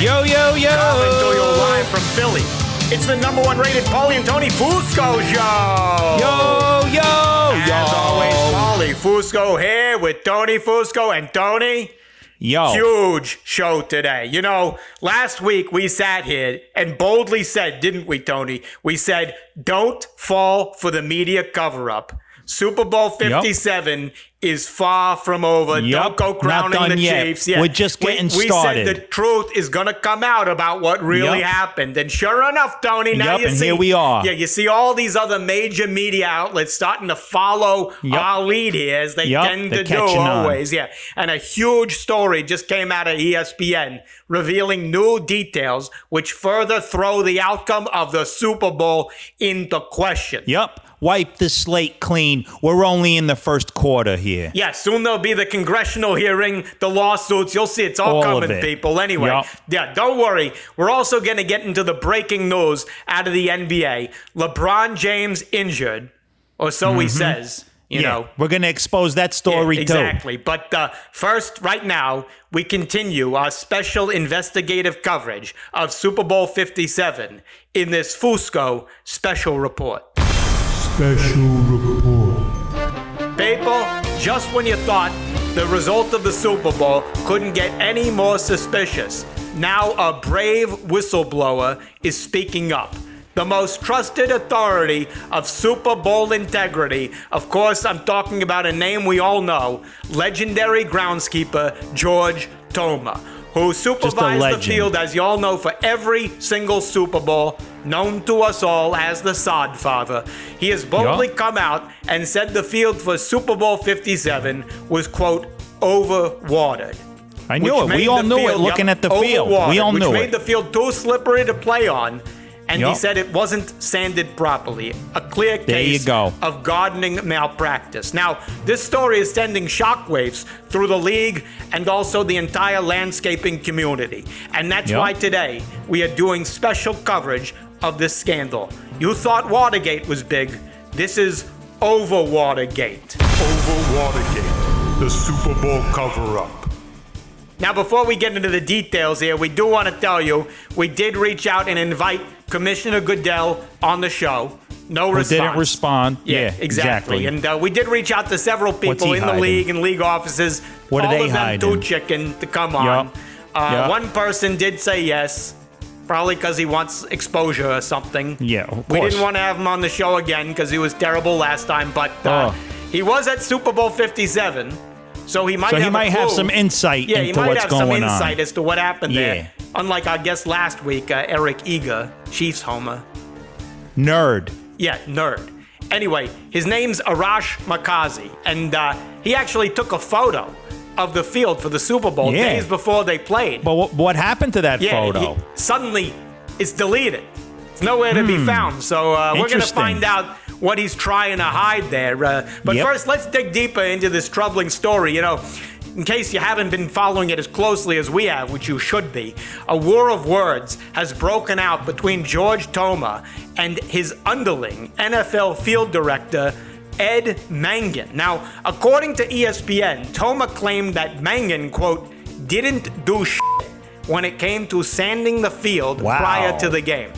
Yo, yo, yo. Coming to you live from Philly. It's the number one rated Paulie Tony Fusco Show. Yo, yo, yo. As always, Paulie Fusco here with Tony Fusco and Tony. Yo. Huge show today. You know, last week we sat here and boldly said, didn't we, Tony? We said, don't fall for the media cover-up. Super Bowl 57 is far from over. Don't go crowning the Chiefs. Yeah. We're just getting started. We said the truth is going to come out about what really happened. And sure enough, Tony, now you see. Here we are. Yeah, you see all these other major media outlets starting to follow our lead here, as they tend to do always. Yeah, and a huge story just came out of ESPN revealing new details which further throw the outcome of the Super Bowl into question. Yep. Wipe the slate clean. We're only in the first quarter here. Yeah, soon there'll be the congressional hearing, the lawsuits. You'll see it's all coming, people. Anyway, don't worry. We're also going to get into the breaking news out of the NBA. LeBron James injured, or so he says. You know, we're going to expose that story too. Exactly. But first, right now, we continue our special investigative coverage of Super Bowl 57 in this Fusco special report. Special report. People, just when you thought the result of the Super Bowl couldn't get any more suspicious, now a brave whistleblower is speaking up. The most trusted authority of Super Bowl integrity. Of course, I'm talking about a name we all know, legendary groundskeeper George Toma, who supervised the field, as you all know, for every single Super Bowl, known to us all as the Sod Father. He has boldly come out and said the field for Super Bowl 57 was, quote, overwatered. I knew it. We all knew it looking at the field. We all knew it. Which made the field too slippery to play on. And he said it wasn't sanded properly. A clear case of gardening malpractice. Now, this story is sending shockwaves through the league and also the entire landscaping community. And that's why today we are doing special coverage of this scandal. You thought Watergate was big. This is OverwaterGate. OverwaterGate, the Super Bowl cover-up. Now, before we get into the details here, we do want to tell you we did reach out and invite Commissioner Goodell on the show. No response. Who didn't respond. Yeah, exactly. And we did reach out to several people in the league and league offices. What are they hiding? All of them too chicken to come on. One person did say yes, probably because he wants exposure or something. Yeah, of course. We didn't want to have him on the show again because he was terrible last time, but he was at Super Bowl 57. So he might have some insight into what's going on. Yeah, he might have some insight as to what happened there. Unlike our guest last week, Eric Eager, Chiefs homer. Nerd. Yeah, nerd. Anyway, his name's Arash Markazi, and he actually took a photo of the field for the Super Bowl days before they played. But what happened to that photo? Suddenly, it's deleted. It's nowhere to be found. So we're going to find out what he's trying to hide there. But first, let's dig deeper into this troubling story. You know, in case you haven't been following it as closely as we have, which you should be, a war of words has broken out between George Toma and his underling, NFL field director, Ed Mangan. Now, according to ESPN, Toma claimed that Mangan, quote, didn't do shit when it came to sanding the field prior to the game.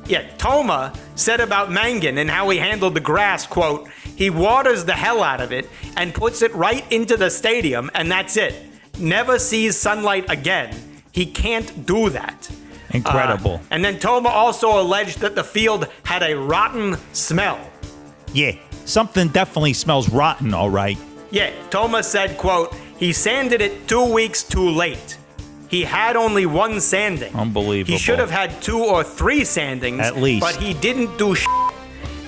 Yeah, Toma said about Mangan and how he handled the grass, quote, he waters the hell out of it and puts it right into the stadium, and that's it. Never sees sunlight again. He can't do that. Incredible. And then Toma also alleged that the field had a rotten smell. Yeah, something definitely smells rotten, all right. Yeah, Toma said, quote, he sanded it 2 weeks too late. He had only one sanding. Unbelievable. He should have had 2 or 3 sandings. At least. But he didn't do shit.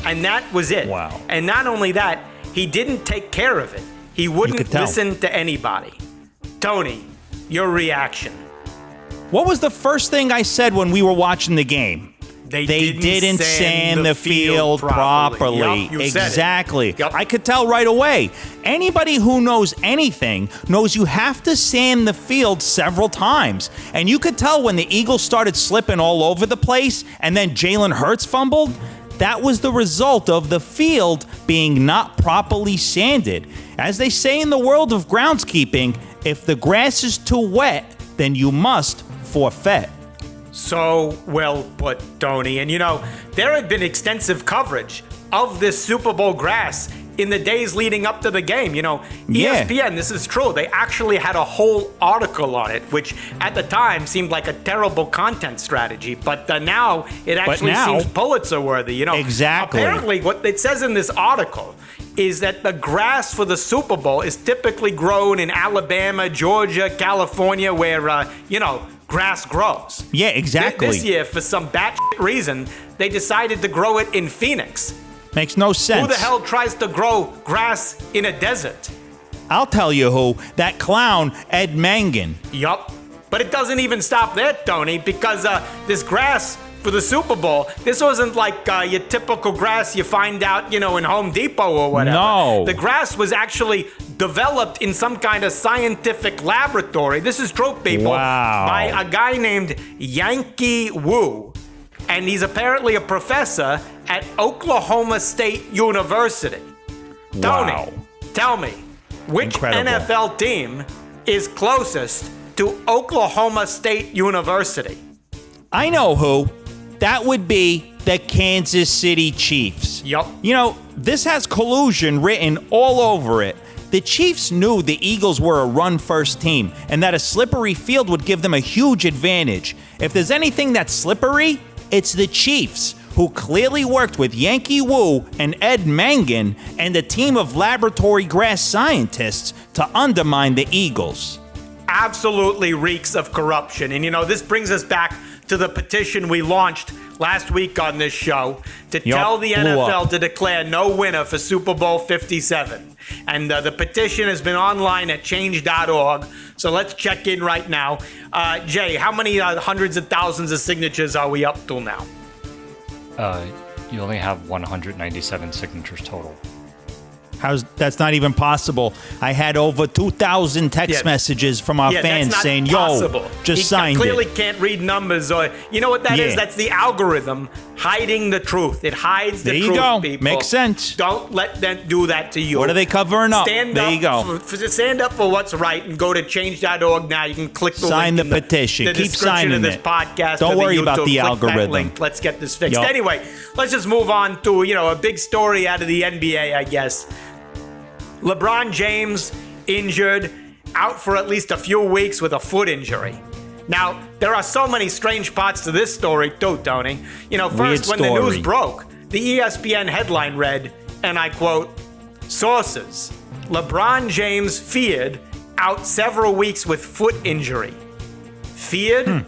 And that was it. Wow. And not only that, he didn't take care of it. He wouldn't listen to anybody. Tony, your reaction. What was the first thing I said when we were watching the game? They didn't sand the field properly. Yep, exactly. Yep. I could tell right away. Anybody who knows anything knows you have to sand the field several times. And you could tell when the Eagles started slipping all over the place and then Jalen Hurts fumbled, that was the result of the field being not properly sanded. As they say in the world of groundskeeping, if the grass is too wet, then you must forfeit. So well put, Tony. And there had been extensive coverage of this Super Bowl grass in the days leading up to the game. ESPN, this is true. They actually had a whole article on it, which at the time seemed like a terrible content strategy. But now it actually seems Pulitzer worthy. Exactly. Apparently, what it says in this article is that the grass for the Super Bowl is typically grown in Alabama, Georgia, California, where, grass grows. Yeah, exactly. This year, for some batshit reason, they decided to grow it in Phoenix. Makes no sense. Who the hell tries to grow grass in a desert? I'll tell you who. That clown, Ed Mangan. Yup. But it doesn't even stop there, Tony, because this grass for the Super Bowl, this wasn't like your typical grass you find out, in Home Depot or whatever. No. The grass was actually developed in some kind of scientific laboratory. This is true, people. Wow. By a guy named Yankee Wu. And he's apparently a professor at Oklahoma State University. Wow. Tony, tell me, which Incredible. NFL team is closest to Oklahoma State University? I know who. That would be the Kansas City Chiefs. Yup. This has collusion written all over it. The Chiefs knew the Eagles were a run-first team and that a slippery field would give them a huge advantage. If there's anything that's slippery, it's the Chiefs, who clearly worked with Yankee Wu and Ed Mangan and a team of laboratory grass scientists to undermine the Eagles. Absolutely reeks of corruption. And this brings us back to the petition we launched last week on this show to tell the NFL to declare no winner for Super Bowl 57. And the petition has been online at change.org. So let's check in right now. Jay, how many hundreds of thousands of signatures are we up to now? You only have 197 signatures total. That's not even possible. I had over 2,000 text messages from our fans saying, just signed it. He clearly can't read numbers. Or you know what that is? That's the algorithm hiding the truth. It hides the truth, There you go. people. Makes sense. Don't let them do that to you. What are they covering up? There you go. Stand up for what's right and go to change.org now. You can click the Sign link the petition. The Keep description signing of this it. podcast. Don't worry about the Click algorithm. that link. Let's get this fixed. Anyway, let's just move on to a big story out of the NBA, I guess. LeBron James injured, out for at least a few weeks with a foot injury. Now, there are so many strange parts to this story too, Tony. First, when the news broke, the ESPN headline read, and I quote, "Sources, LeBron James feared, out several weeks with foot injury." Feared?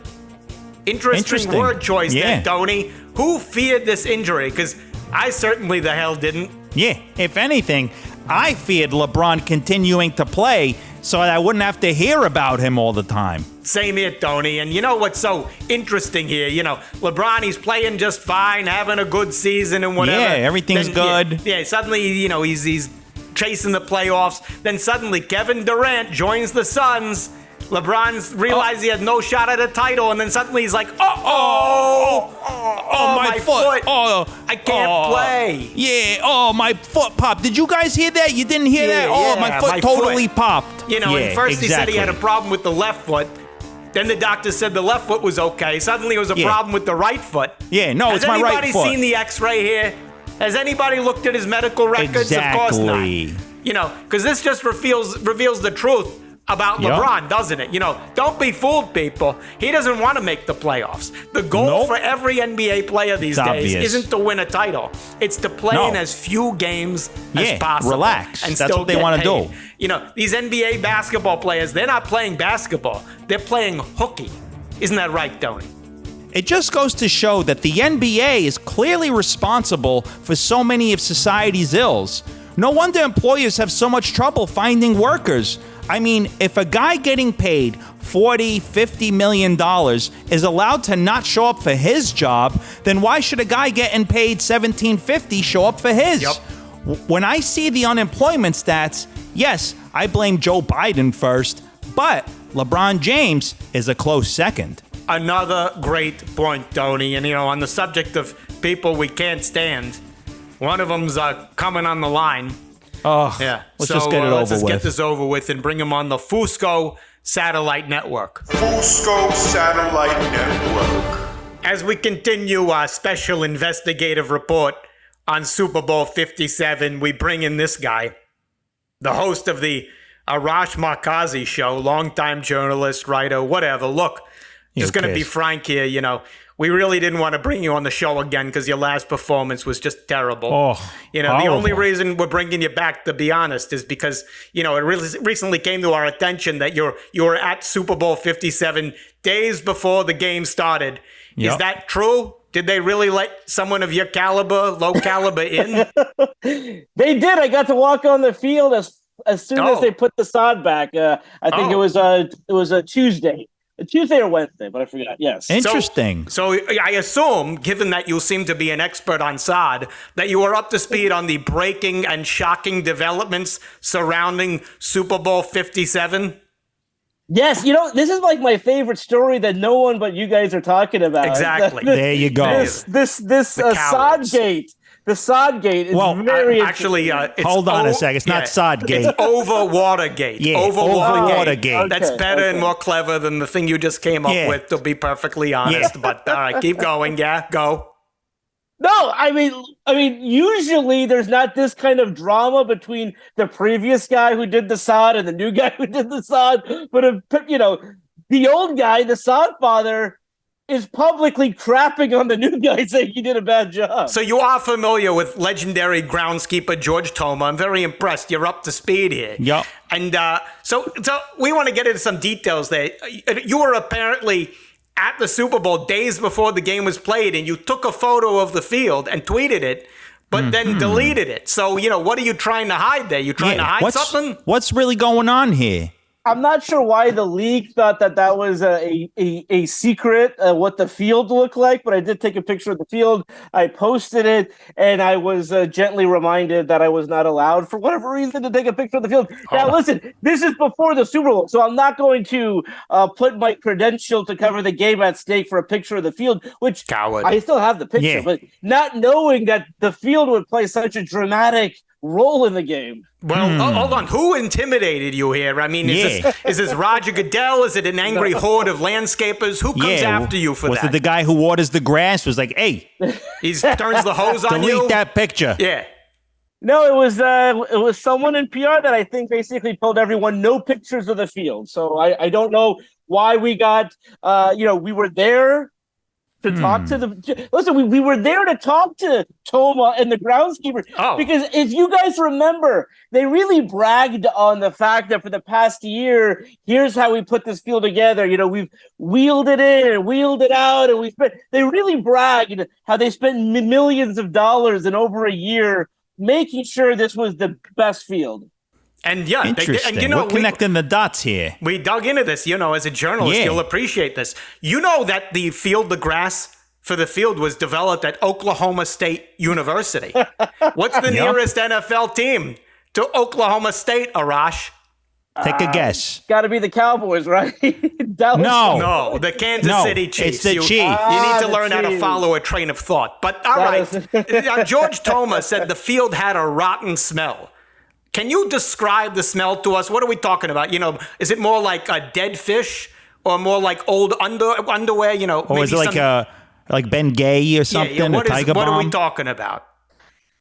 Interesting word choice there, Tony. Who feared this injury? Because I certainly the hell didn't. Yeah, if anything, I feared LeBron continuing to play so I wouldn't have to hear about him all the time. Same here, Tony. And you know what's so interesting here? LeBron, he's playing just fine, having a good season and whatever. Yeah, everything's good. Yeah, suddenly, he's chasing the playoffs. Then suddenly Kevin Durant joins the Suns. LeBron's realized he had no shot at a title, and then suddenly he's like, my foot. I can't play. Yeah, my foot popped. Did you guys hear that? You didn't hear that? My foot totally popped. And first he said he had a problem with the left foot. Then the doctor said the left foot was okay. Suddenly it was a problem with the right foot. Yeah, no, it's my right foot. Has anybody seen the x-ray here? Has anybody looked at his medical records? Exactly. Of course not. Because this just reveals the truth about LeBron, doesn't it? Don't be fooled, people. He doesn't want to make the playoffs. The goal for every NBA player these days isn't to win a title. It's to play in as few games as possible. Relax. And that's what they want to do. These NBA basketball players, they're not playing basketball. They're playing hooky. Isn't that right, Tony? It just goes to show that the NBA is clearly responsible for so many of society's ills. No wonder employers have so much trouble finding workers. I mean, if a guy getting paid $40, $50 million is allowed to not show up for his job, then why should a guy getting paid $17.50 show up for his? When I see the unemployment stats, yes, I blame Joe Biden first, but LeBron James is a close second. Another great point, Tony. And, on the subject of people we can't stand, one of them's coming on the line. Oh, yeah. Let's just get it over with. Let's get this over with and bring him on the Fusco Satellite Network. Fusco Satellite Network. as we continue our special investigative report on Super Bowl 57, we bring in this guy, the host of the Arash Markazi show, longtime journalist, writer, whatever. Look, just going to be frank here, you know. We really didn't want to bring you on the show again because your last performance was just terrible. Oh, you know, horrible. The only reason we're bringing you back, to be honest, is because, you know, it really recently came to our attention that you were at Super Bowl 57 days before the game started. Yep. Is that true? Did they really let someone of your caliber, low caliber, in? They did. I got to walk on the field as soon as they put the sod back. I think it was a Tuesday. Tuesday or Wednesday, but I forgot. Yes. Interesting. So I assume, given that you seem to be an expert on sod, that you are up to speed on the breaking and shocking developments surrounding Super Bowl 57. Yes, you know, this is like my favorite story that no one but you guys are talking about. Exactly. There you go. This Sodgate. The Sodgate is very actually, it's hold on a second. It's not Sodgate. It's OverwaterGate. Yeah, OverwaterGate. OverwaterGate. That's better and more clever than the thing you just came up with, to be perfectly honest. Yeah. But all right, keep going. Yeah, go. No, I mean, usually there's not this kind of drama between the previous guy who did the sod and the new guy who did the sod. But, you know, the old guy, the sod father, is publicly crapping on the new guy, saying he did a bad job. So you are familiar with legendary groundskeeper George Toma. I'm very impressed. You're up to speed here. Yep. And so we want to get into some details there. You were apparently at the Super Bowl days before the game was played, and you took a photo of the field and tweeted it, but then deleted it. So, you know, what are you trying to hide there? You trying to hide something? What's really going on here? I'm not sure why the league thought that was a secret, what the field looked like, but I did take a picture of the field. I posted it, and I was gently reminded that I was not allowed, for whatever reason, to take a picture of the field. Now, listen, this is before the Super Bowl, so I'm not going to put my credential to cover the game at stake for a picture of the field, which Coward. I still have the picture, but not knowing that the field would play such a dramatic role in the game. Well, hold on. Who intimidated you here? I mean, is this Roger Goodell? Is it an angry horde of landscapers? Who comes after you for that? Was it the guy who waters the grass? Was like, hey, he turns the hose on you? delete that picture. Yeah. No, it was someone in PR that I think basically told everyone no pictures of the field. So I don't know why we got, we were there to talk to the. Listen, we were there to talk to Toma and the groundskeeper because if you guys remember, they really bragged on the fact that for the past year, here's how we put this field together. You know, we've wheeled it in and wheeled it out, and they really bragged how they spent millions of dollars in over a year making sure this was the best field. And yeah, Interesting. We're connecting the dots here. We dug into this, you know, as a journalist, you'll appreciate this. You know that the grass for the field was developed at Oklahoma State University. What's the nearest NFL team to Oklahoma State, Arash? Take a guess. Got to be the Cowboys, right? No, the Kansas City Chiefs. It's the Chiefs. You need to learn how to follow a train of thought. But all right, George Toma said the field had a rotten smell. Can you describe the smell to us? What are we talking about? You know, is it more like a dead fish or more like old underwear? You know, or is it like Ben Gay or something? Yeah, what are we talking about?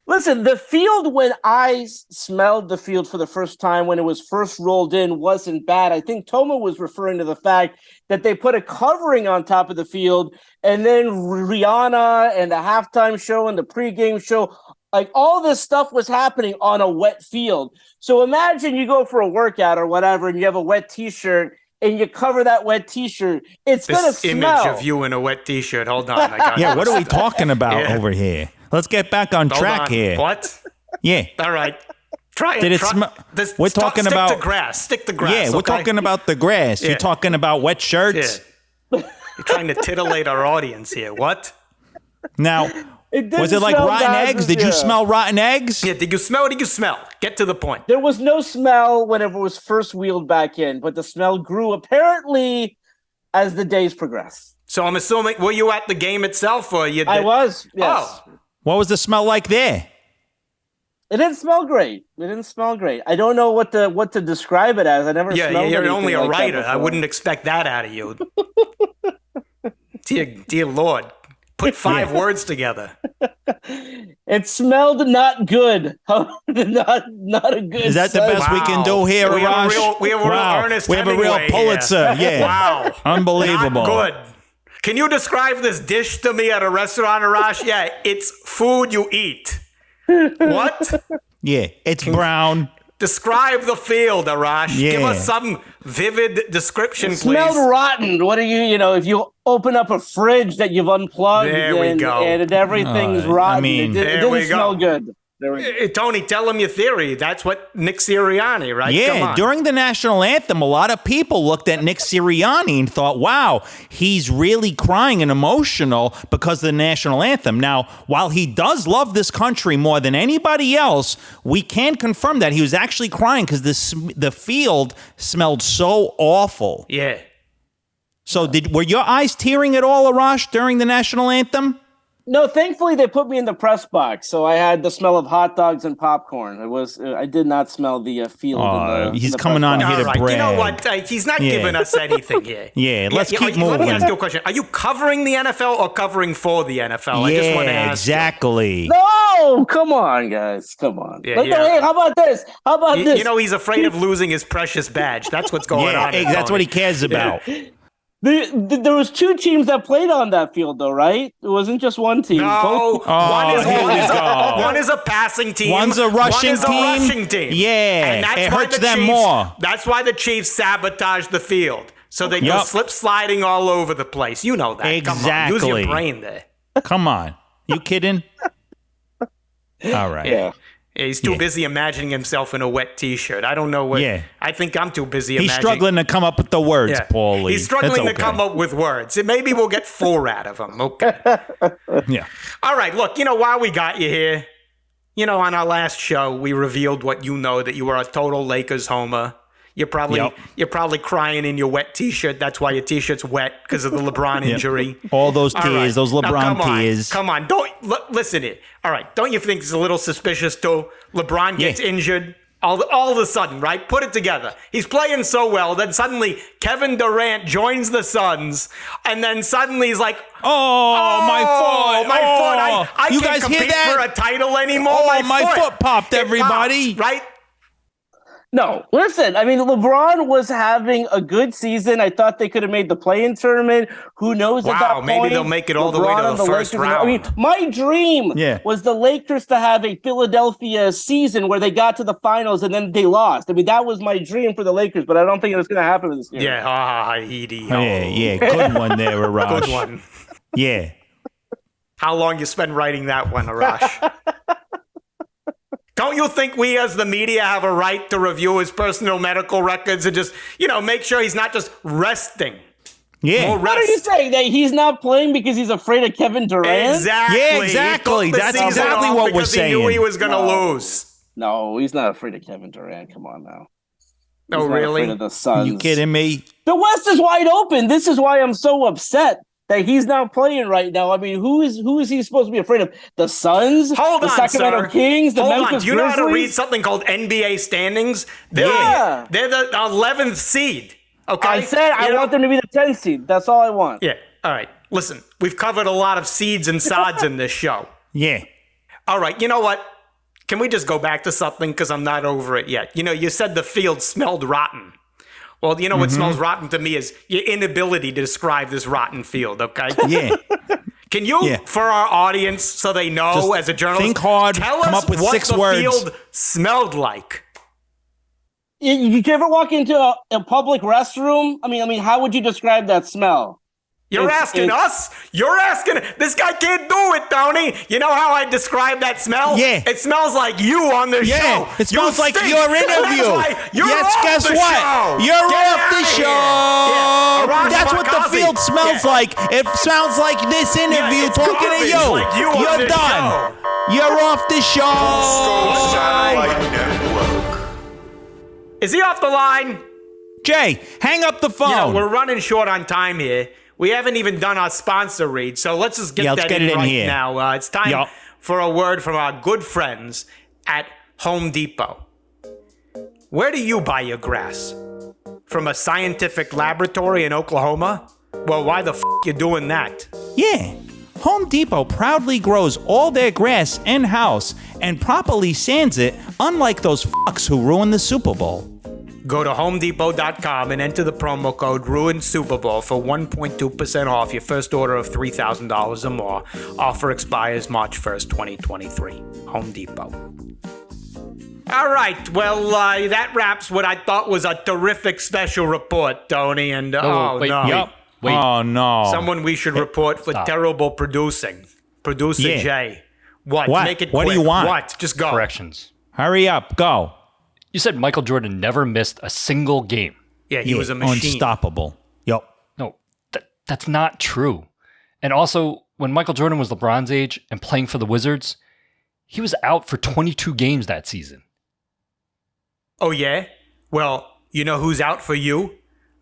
Listen, the field, when I smelled the field for the first time, when it was first rolled in, wasn't bad. I think Toma was referring to the fact that they put a covering on top of the field, and then Rihanna and the halftime show and the pregame show, like all this stuff was happening on a wet field. So imagine you go for a workout or whatever, and you have a wet T-shirt, and you cover that wet T-shirt. It's going to smell. Image of you in a wet T-shirt. Hold on. What are we talking about over here? Let's get back on track here. What? Yeah. All right. Try it. Did it smell? We're talking about stick to grass. Stick to grass. Yeah, we're talking about the grass. Yeah. You're talking about wet shirts. Yeah. You're trying to titillate our audience here. What? Now, was it like rotten eggs? Did you smell rotten eggs? Yeah. Did you smell? What did you smell? Get to the point. There was no smell whenever it was first wheeled back in, but the smell grew apparently as the days progressed. So I'm assuming, were you at the game itself, or you? I was. Yes. Oh. What was the smell like there? It didn't smell great. I don't know what to describe it as. I never smelled anything. You're only a like writer. that I wouldn't expect that out of you. Dear Lord. Put 5 words together. It smelled not good. not a good. Is that the best we can do here, We have a Arash? real Ernest We have a real Hemingway Pulitzer. here. Yeah. Wow. Unbelievable. Not good. Can you describe this dish to me at a restaurant, Arash? Yeah, it's food you eat. What? Yeah, it's brown. Describe the field, Arash. Yeah. Give us some vivid description, please. Smelled rotten. What do you know? If you open up a fridge that you've unplugged, There we go. and everything's rotten, I mean, it there didn't we go. smell good. There we go. Tony, tell them your theory. That's what Nick Sirianni, right? Come Yeah, on. during the national anthem, a lot of people looked at Nick Sirianni and thought, wow, he's really crying and emotional because of the national anthem. Now, while he does love this country more than anybody else, we can confirm that he was actually crying because the field smelled so awful. Yeah. So were your eyes tearing at all, Arash, during the national anthem? No, thankfully they put me in the press box, so I had the smell of hot dogs and popcorn. I did not smell the field. He's in the coming press on box. here to All right. brag. You know what? He's not giving us anything here. Yeah, let's keep Let me moving. ask you a question. Are you covering the NFL or covering for the NFL? I just want to ask you. exactly. No, come on, guys, come on. Yeah, No, yeah. hey, how about this? How about this? You know, he's afraid of losing his precious badge. That's what's going on. Yeah, that's what he cares about. There was 2 teams that played on that field, though, right? It wasn't just one team. No, here we go. one is a passing team. One's a rushing one is team. A rushing team. Yeah, and that's it why hurts the them Chiefs, more. That's why the Chiefs sabotage the field, so they go Yup. slip sliding all over the place. You know that. Come on, use Exactly. your brain there. Come on. You kidding? All right. Yeah. Yeah, he's too busy imagining himself in a wet T-shirt. I don't know what. Yeah. I think I'm too busy. He's imagining. struggling to come up with the words, Yeah. Paulie. He's struggling That's to come up with words. And maybe we'll get 4 out of him. Okay. Yeah. All right. Look, while we got you here, on our last show, we revealed what that you were a total Lakers homer. You're probably crying in your wet T-shirt. That's why your T-shirt's wet because of the LeBron injury. All those All tears, right. those Now, LeBron tears. Come on. Don't listen here. All right. Don't you think it's a little suspicious too? LeBron gets injured all of a sudden, right? Put it together. He's playing so well. Then suddenly Kevin Durant joins the Suns, and then suddenly he's like, Oh, my foot. my foot. I You can't guys hear compete that? for a title anymore. Oh, my foot popped, It everybody. popped, right? No, listen. I mean, LeBron was having a good season. I thought they could have made the play-in tournament. Who knows at that point? Maybe they'll make it all the way to LeBron and the first Lakers, round. I mean, my dream was the Lakers to have a Philadelphia season where they got to the finals and then they lost. I mean, that was my dream for the Lakers, but I don't think it's going to happen this year. Yeah, Edie. Yeah. Good one there, Arash. Good one. Yeah. How long you spend writing that one, Arash? Don't you think we as the media have a right to review his personal medical records and just, make sure he's not just resting? Yeah. More What are rest. you saying? That he's not playing because he's afraid of Kevin Durant? Exactly. Yeah, exactly. He took the That's season exactly off what we're because he knew saying. he was going to lose. No, he's not afraid of Kevin Durant. Come on now. Oh, He's not really? afraid of the Suns. You kidding me? The West is wide open. This is why I'm so upset that he's not playing right now. I mean, who is he supposed to be afraid of? The Suns? Hold the on, Sacramento sir. Kings? The Hold Memphis on. Do you know how to read Grizzlies? something called NBA standings? They're the 11th seed. Okay. I said I want them to be the 10th seed. That's all I want. Yeah. All right. Listen, we've covered a lot of seeds and sods in this show. Yeah. All right. You know what? Can we just go back to something? Because I'm not over it yet. You said the field smelled rotten. Well, what smells rotten to me is your inability to describe this rotten field, okay? Yeah. Can you, for our audience, so they know Just as a journalist, think hard, tell come us up with what 6 the words. field smelled like? You ever walk into a public restroom? I mean, how would you describe that smell? You're asking us? You're asking. This guy can't do it, Tony. You know how I describe that smell? Yeah. It smells like you on the show. Yeah, it smells You like stink. your interview. That's why you're Yes, off guess the what? show. You're Get off the outta here. show. Yeah. Arash That's what the Markazi. field smells Yeah. like. It smells like this interview it's talking to garbage, you. like you on You're this done. show. You're off the show. Satellite Network. Is he off the line? Jay, hang up the phone. We're running short on time here. We haven't even done our sponsor read, so let's just get let's that get it in right here. now. It's time for a word from our good friends at Home Depot. Where do you buy your grass? From a scientific laboratory in Oklahoma? Well, why the f*** you doing that? Yeah. Home Depot proudly grows all their grass in-house and properly sands it, unlike those fucks who ruin the Super Bowl. Go to homedepot.com and enter the promo code RUINSUPERBOWL for 1.2% off your first order of $3,000 or more. Offer expires March 1st, 2023. Home Depot. All right, well, that wraps what I thought was a terrific special report, Tony. And wait. Oh, no. Someone we should report for terrible producing. Producer Jay. What? Make it What quick. do you want? What? Just go. Corrections. Hurry up. Go. You said Michael Jordan never missed a single game. Yeah, he was a machine. Unstoppable. Yup. No, that's not true. And also, when Michael Jordan was LeBron's age and playing for the Wizards, he was out for 22 games that season. Oh, yeah? Well, you know who's out for you?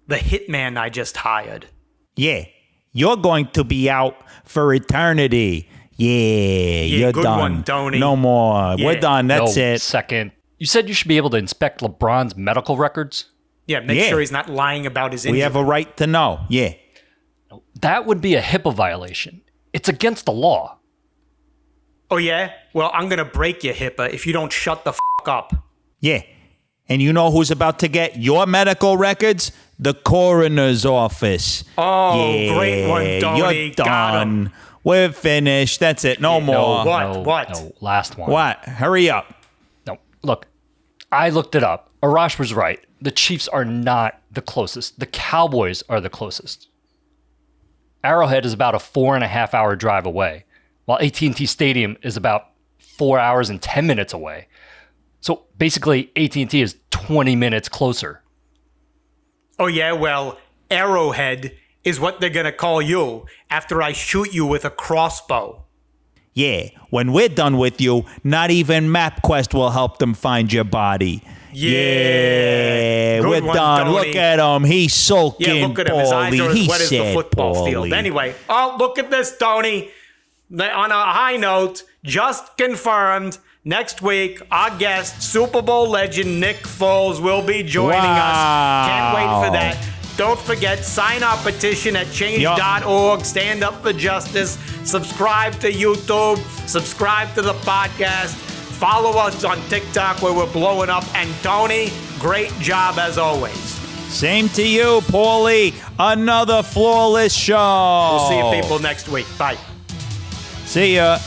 The hitman I just hired. Yeah. You're going to be out for eternity. Yeah, you're good done. one, Tony. No more. Yeah. We're done. That's no, it. Second. You said you should be able to inspect LeBron's medical records? Yeah, make sure he's not lying about his injury. We have a right to know. Yeah. That would be a HIPAA violation. It's against the law. Oh, yeah? Well, I'm going to break your HIPAA if you don't shut the up. Yeah. And you know who's about to get your medical records? The coroner's office. Oh, great one, Tony. You're Got done. him. We're finished. That's it. No more. What? No, last one. What? Hurry up. No, look, I looked it up. Arash was right. The Chiefs are not the closest. The Cowboys are the closest. Arrowhead is about a 4.5 hour drive away, while AT&T Stadium is about 4 hours and 10 minutes away. So basically, AT&T is 20 minutes closer. Oh, yeah? Well, Arrowhead is what they're going to call you after I shoot you with a crossbow. Yeah. When we're done with you, not even MapQuest will help them find your body. Yeah. Good We're one, done. Tony. Look at him. He's sulking. Yeah, look at him. His eyes are as He wet as the said, football field. Paulie. Anyway, look at this, Tony. On a high note, just confirmed, next week, our guest, Super Bowl legend Nick Foles, will be joining us. Can't wait for that. Don't forget, sign our petition at change.org. Stand up for justice. Subscribe to YouTube. Subscribe to the podcast. Follow us on TikTok where we're blowing up. And Tony, great job as always. Same to you, Paulie. Another flawless show. We'll see you people next week. Bye. See ya.